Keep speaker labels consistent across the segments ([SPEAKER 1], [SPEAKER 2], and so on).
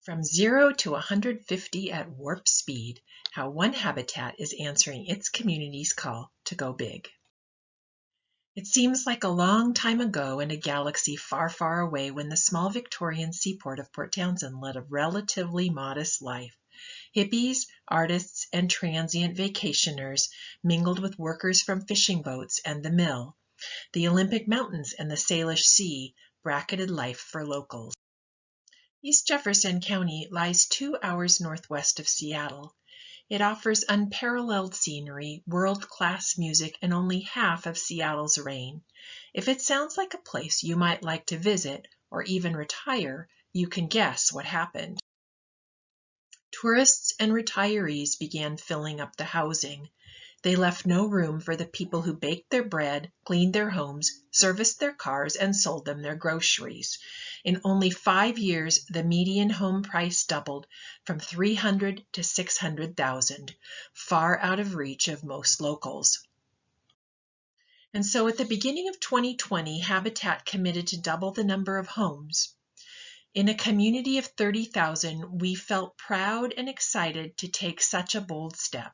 [SPEAKER 1] From 0 to 150 at warp speed, how one habitat is answering its community's call to go big. It seems like a long time ago in a galaxy far, far away when the small Victorian seaport of Port Townsend led a relatively modest life. Hippies, artists, and transient vacationers mingled with workers from fishing boats and the mill. The Olympic Mountains and the Salish Sea bracketed life for locals. East Jefferson County lies 2 hours northwest of Seattle. It offers unparalleled scenery, world-class music, and only half of Seattle's rain. If it sounds like a place you might like to visit or even retire, you can guess what happened. Tourists and retirees began filling up the housing. They left no room for the people who baked their bread, cleaned their homes, serviced their cars, and sold them their groceries. In only 5 years, the median home price doubled from $300,000 to $600,000, far out of reach of most locals. And so at the beginning of 2020, Habitat committed to double the number of homes. In a community of 30,000, we felt proud and excited to take such a bold step.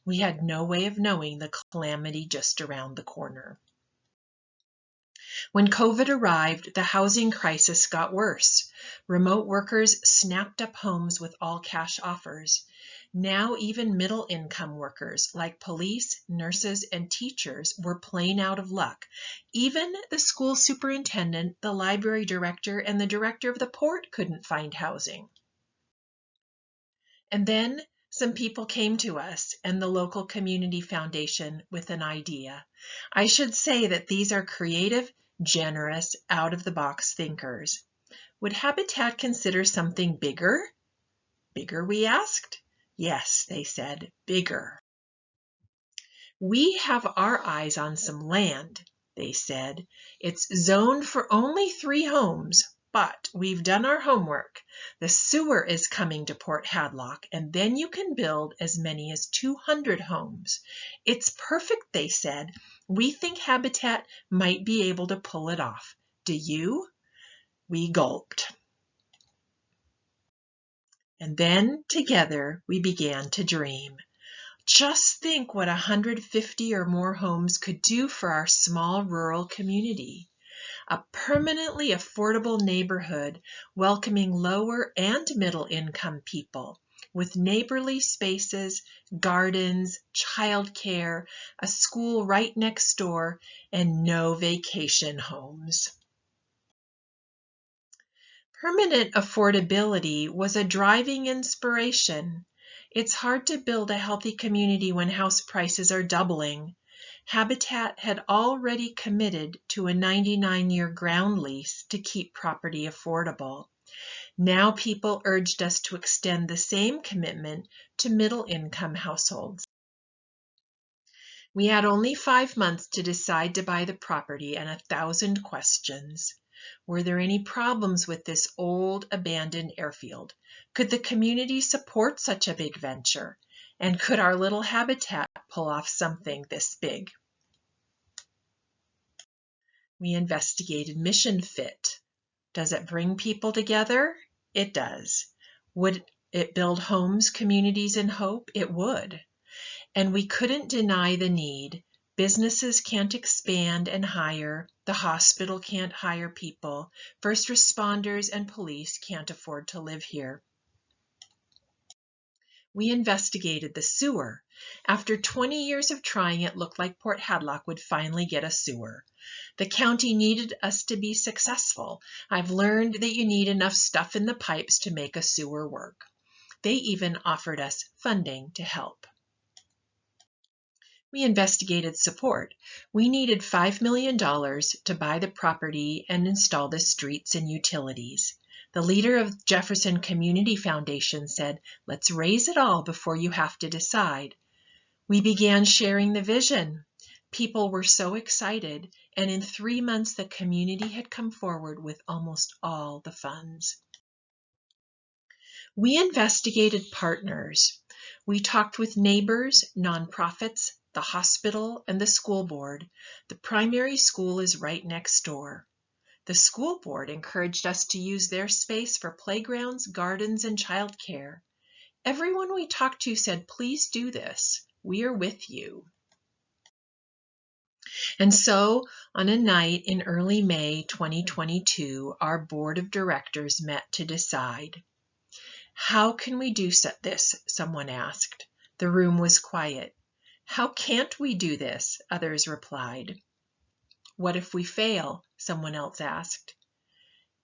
[SPEAKER 1] We had no way of knowing the calamity just around the corner. When COVID arrived, the housing crisis got worse. Remote workers snapped up homes with all-cash offers. Now even middle-income workers like police, nurses, and teachers were plain out of luck. Even the school superintendent, the library director, and the director of the port couldn't find housing. And then some people came to us and the local community foundation with an idea. I should say that these are creative, generous, out-of-the-box thinkers. Would Habitat consider something bigger? Bigger, we asked? Yes, they said, bigger. We have our eyes on some land, they said. It's zoned for only 3 homes, but we've done our homework. The sewer is coming to Port Hadlock, and then you can build as many as 200 homes. It's perfect, they said. We think Habitat might be able to pull it off. Do you? We gulped. And then together we began to dream. Just think what 150 or more homes could do for our small rural community. A permanently affordable neighborhood welcoming lower and middle income people with neighborly spaces, gardens, childcare, a school right next door, and no vacation homes. Permanent affordability was a driving inspiration. It's hard to build a healthy community when house prices are doubling. Habitat had already committed to a 99-year ground lease to keep property affordable. Now people urged us to extend the same commitment to middle-income households. We had only 5 months to decide to buy the property and 1,000 questions. Were there any problems with this old, abandoned airfield? Could the community support such a big venture? And could our little Habitat pull off something this big? We investigated mission fit. Does it bring people together? It does. Would it build homes, communities, and hope? It would. And we couldn't deny the need. Businesses can't expand and hire. The hospital can't hire people. First responders and police can't afford to live here. We investigated the sewer. After 20 years of trying, it looked like Port Hadlock would finally get a sewer. The county needed us to be successful. I've learned that you need enough stuff in the pipes to make a sewer work. They even offered us funding to help. We investigated support. We needed $5 million to buy the property and install the streets and utilities. The leader of Jefferson Community Foundation said, "Let's raise it all before you have to decide." We began sharing the vision. People were so excited, and in 3 months the community had come forward with almost all the funds. We investigated partners. We talked with neighbors, nonprofits, the hospital, and the school board. The primary school is right next door. The school board encouraged us to use their space for playgrounds, gardens, and childcare. Everyone we talked to said, "Please do this. We are with you." And so, on a night in early May 2022, our board of directors met to decide. "How can we do this?" someone asked. The room was quiet. "How can't we do this?" others replied. "What if we fail?" someone else asked.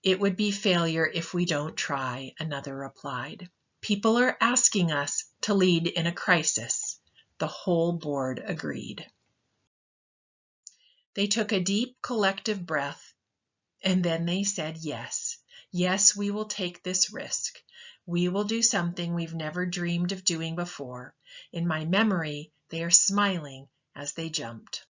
[SPEAKER 1] "It would be failure if we don't try," another replied. "People are asking us to lead in a crisis." The whole board agreed. They took a deep collective breath, and then they said, "Yes, yes, we will take this risk. We will do something we've never dreamed of doing before." In my memory, they are smiling as they jumped.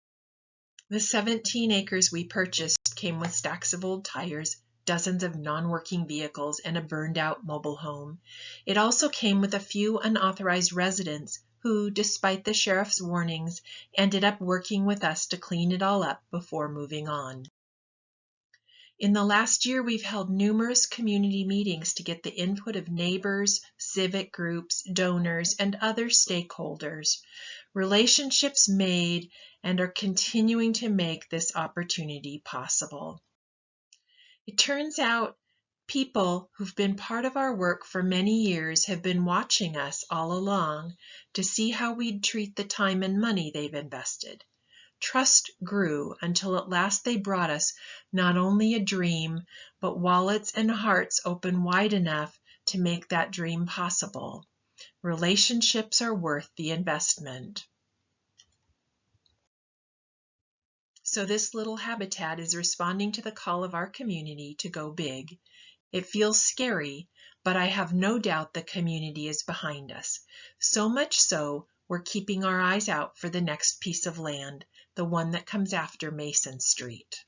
[SPEAKER 1] The 17 acres we purchased came with stacks of old tires, dozens of non-working vehicles, and a burned-out mobile home. It also came with a few unauthorized residents who, despite the sheriff's warnings, ended up working with us to clean it all up before moving on. In the last year, we've held numerous community meetings to get the input of neighbors, civic groups, donors, and other stakeholders. Relationships made and are continuing to make this opportunity possible. It turns out people who've been part of our work for many years have been watching us all along to see how we'd treat the time and money they've invested. Trust grew until at last they brought us not only a dream, but wallets and hearts open wide enough to make that dream possible. Relationships are worth the investment. So this little habitat is responding to the call of our community to go big. It feels scary, but I have no doubt the community is behind us. So much so, we're keeping our eyes out for the next piece of land, the one that comes after Mason Street.